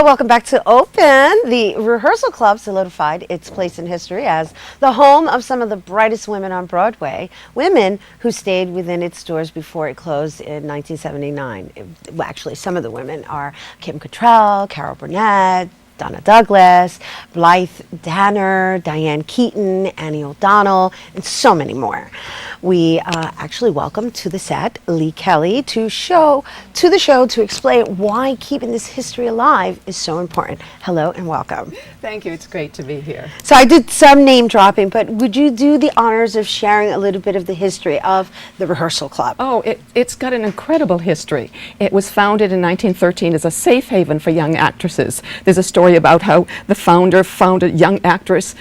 Hello, welcome back to Open. The Rehearsal Club solidified its place in history as the home of some of the brightest women on Broadway, women who stayed within its doors before it closed in 1979. Well, actually, some of the women are Kim Cattrall, Carol Burnett, Donna Douglas, Blythe Danner, Diane Keaton, Annie O'Donnell, and so many more. We actually welcome to the set Kelley to the show to explain why keeping this history alive is so important. Hello and welcome. Thank you. It's great to be here. So I did some name dropping, but would you do the honors of sharing a little bit of the history of the Rehearsal Club? Oh, it's got an incredible history. It was founded in 1913 as a safe haven for young actresses. There's a story about how the founder found a young actress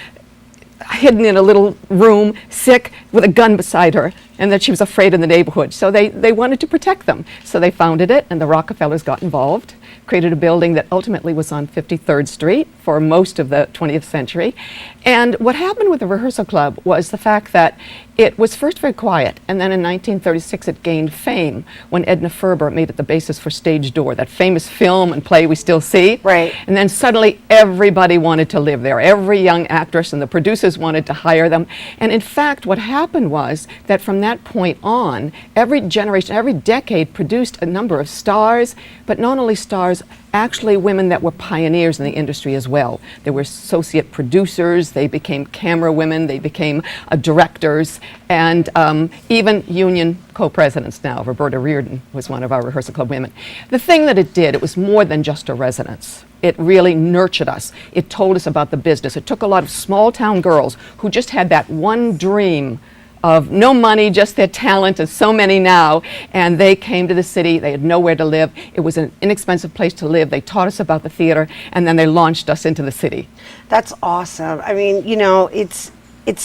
hidden in a little room, sick, with a gun beside her, and that she was afraid in the neighborhood. So they wanted to protect them. So they founded it, and the Rockefellers got involved, created a building that ultimately was on 53rd Street for most of the 20th century. And what happened with the Rehearsal Club was the fact that it was first very quiet, and then in 1936 it gained fame when Edna Ferber made it the basis for Stage Door, that famous film and play we still see. Right. And then suddenly everybody wanted to live there. Every young actress and the producers wanted to hire them. And in fact, what happened was that from that point on, every generation, every decade produced a number of stars, but not only stars, actually women that were pioneers in the industry as well. They were associate producers, they became camera women, they became directors, and even union co-presidents now. Roberta Reardon was one of our Rehearsal Club women. The thing that it did, it was more than just a residence. It really nurtured us. It told us about the business. It took a lot of small town girls who just had that one dream of no money, just their talent, as so many now, and they came to the city. They had nowhere to live. It was an inexpensive place to live. They taught us about the theater, and then they launched us into the city. That's awesome. I mean, you know, it's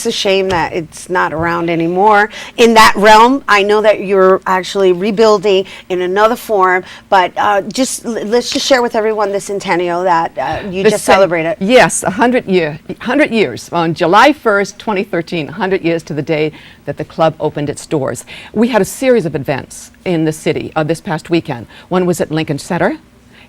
a shame that it's not around anymore. In that realm, I know that you're actually rebuilding in another form, but let's just share with everyone the centennial that you just celebrated. Yes, 100 years. On July 1st, 2013, 100 years to the day that the club opened its doors. We had a series of events in the city this past weekend. One was at Lincoln Center,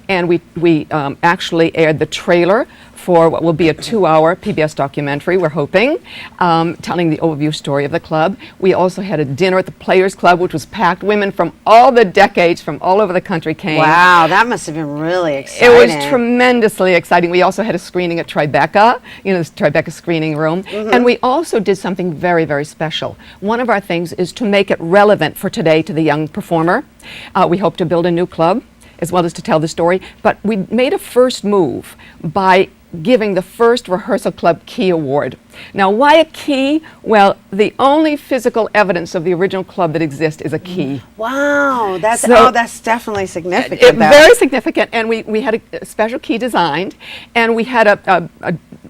and we actually aired the trailer for what will be a 2-hour PBS documentary, we're hoping, telling the overview story of the club. We also had a dinner at the Players Club, which was packed. Women from all the decades from all over the country came. Wow, that must have been really exciting. It was tremendously exciting. We also had a screening at Tribeca, you know, this Tribeca screening room. Mm-hmm. And we also did something very, very special. One of our things is to make it relevant for today to the young performer. We hope to build a new club, as well as to tell the story. But we made a first move by giving the first Rehearsal Club Key Award. Now, why a key? Well, the only physical evidence of the original club that exists is a key. Wow, that's definitely significant. Very significant, and we had a special key designed, and we had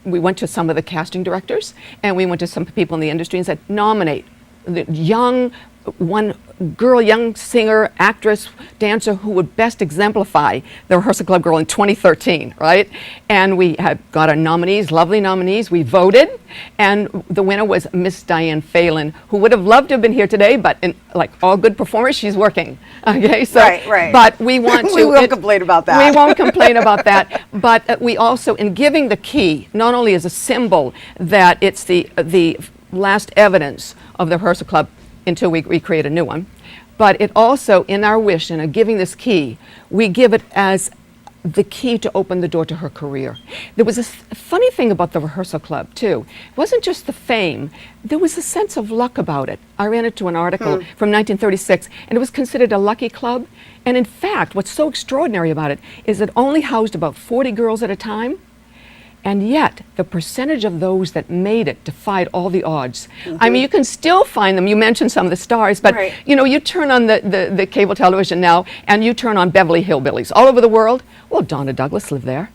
we went to some of the casting directors, and we went to some people in the industry and said, nominate the young singer, actress, dancer who would best exemplify the Rehearsal Club girl in 2013, right? And we had got our nominees, lovely nominees. We voted, and the winner was Miss Diane Phelan, who would have loved to have been here today, but like all good performers, she's working. Okay, so right. But we want to. We won't complain about that. We won't complain about that. But we also, in giving the key, not only as a symbol that it's the last evidence of the Rehearsal Club until we create a new one. But it also, in our wish, in giving this key, we give it as the key to open the door to her career. There was a funny thing about the Rehearsal Club, too. It wasn't just the fame. There was a sense of luck about it. I ran into an article from 1936, and it was considered a lucky club. And in fact, what's so extraordinary about it is it only housed about 40 girls at a time. And yet, the percentage of those that made it defied all the odds. Mm-hmm. I mean, you can still find them. You mentioned some of the stars, but you know, you turn on the cable television now, and you turn on Beverly Hillbillies all over the world. Well, Donna Douglas lived there.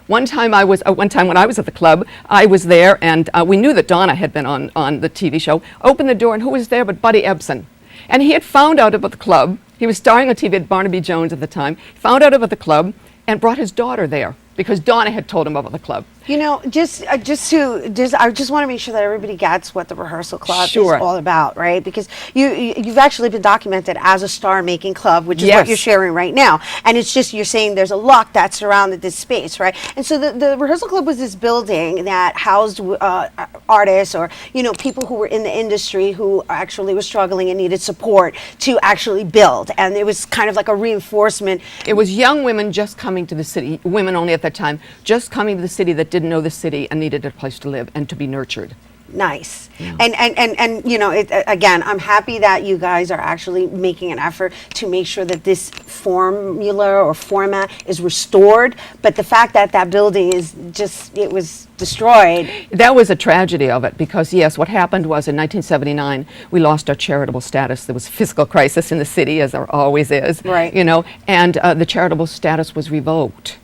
One time when I was at the club, I was there, and we knew that Donna had been on the TV show. Opened the door, and who was there but Buddy Ebsen? And he had found out about the club. He was starring on TV at Barnaby Jones at the time. Found out about the club and brought his daughter there, because Donna had told him about the club. You know, I just want to make sure that everybody gets what the Rehearsal Club Sure. is all about, right? Because you've actually been documented as a star-making club, which is what Yes. you're sharing right now. And it's just, you're saying there's a luck that surrounded this space, right? And so the Rehearsal Club was this building that housed artists, or, you know, people who were in the industry who actually were struggling and needed support to actually build. And it was kind of like a reinforcement. It was young women just coming to the city, women only at that time, just coming to the city that didn't know the city and needed a place to live and to be nurtured. Nice. And you know, again, I'm happy that you guys are actually making an effort to make sure that this formula or format is restored. But the fact that that building is just, it was destroyed. That was a tragedy of it, because yes, what happened was in 1979 we lost our charitable status. There was a fiscal crisis in the city, as there always is. Right. You know, and the charitable status was revoked.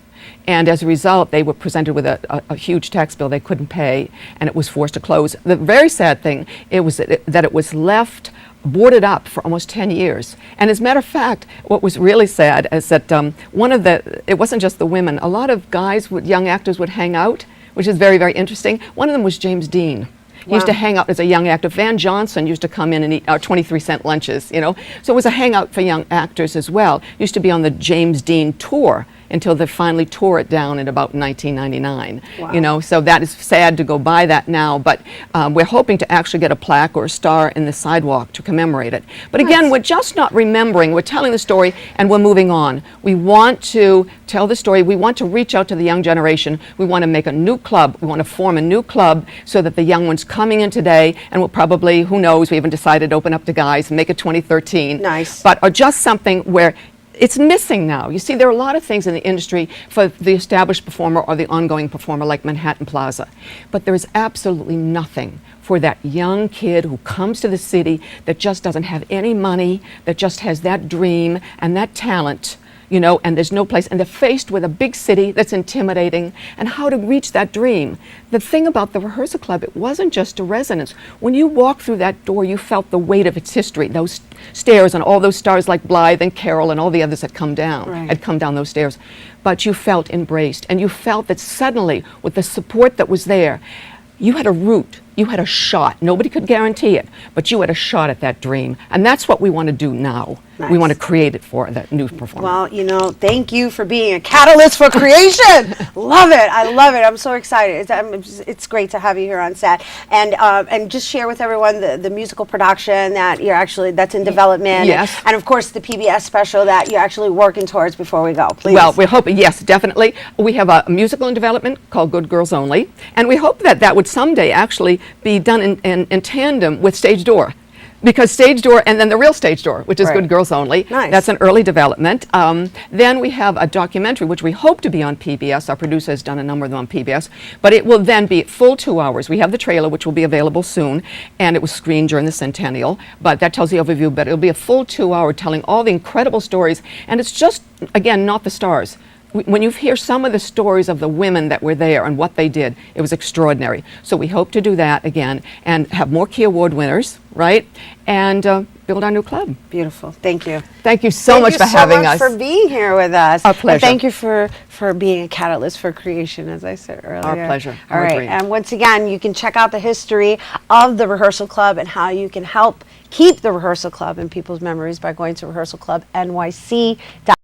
And as a result, they were presented with a huge tax bill they couldn't pay, and it was forced to close. The very sad thing was that it was left boarded up for almost 10 years. And as a matter of fact, what was really sad is that it wasn't just the women. A lot of guys, young actors would hang out, which is very, very interesting. One of them was James Dean. He used to hang out as a young actor. Van Johnson used to come in and eat 23-cent lunches, you know. So it was a hangout for young actors as well. Used to be on the James Dean tour until they finally tore it down in about 1999. Wow. You know, so that is sad to go by that now, but we're hoping to actually get a plaque or a star in the sidewalk to commemorate it. But again, we're just not remembering, we're telling the story and we're moving on. We want to tell the story, we want to reach out to the young generation, we want to make a new club, we want to form a new club so that the young ones coming in today, and we'll probably, who knows, we haven't decided to open up to guys, make it 2013. Nice. But are just something where it's missing now. You see, there are a lot of things in the industry for the established performer or the ongoing performer, like Manhattan Plaza. But there is absolutely nothing for that young kid who comes to the city that just doesn't have any money, that just has that dream and that talent, you know, and there's no place, and they're faced with a big city that's intimidating, and how to reach that dream. The thing about the Rehearsal Club, it wasn't just a residence. When you walked through that door, you felt the weight of its history, those stairs and all those stars like Blythe and Carol and all the others that had come down those stairs. But you felt embraced, and you felt that suddenly, with the support that was there, you had a route, you had a shot. Nobody could guarantee it, but you had a shot at that dream. And that's what we want to do now. Nice. We want to create it for that new performer. Well, you know, thank you for being a catalyst for creation. Love it. I love it. I'm so excited. It's great to have you here on set. And just share with everyone the musical production that that's in development. Yes. And of course, the PBS special that you're actually working towards before we go. Please. Well, we're hoping, yes, definitely. We have a musical in development called Good Girls Only, and we hope that that would someday actually be done in tandem with Stage Door. Because Stage Door, and then the real Stage Door, which is Good Girls Only. Nice. That's an early development. Then we have a documentary, which we hope to be on PBS. Our producer has done a number of them on PBS. But it will then be full 2 hours. We have the trailer, which will be available soon, and it was screened during the centennial. But that tells the overview, but it'll be a full 2 hour telling all the incredible stories. And it's just, again, not the stars. When you hear some of the stories of the women that were there and what they did, it was extraordinary. So we hope to do that again and have more Key Award winners, right? And build our new club. Beautiful. Thank you. Thank you so much for having us. Thank you so much for being here with us. Our pleasure. And thank you for being a catalyst for creation, as I said earlier. Our pleasure. All Our right. dream. And once again, you can check out the history of the Rehearsal Club and how you can help keep the Rehearsal Club in people's memories by going to rehearsalclubnyc.com.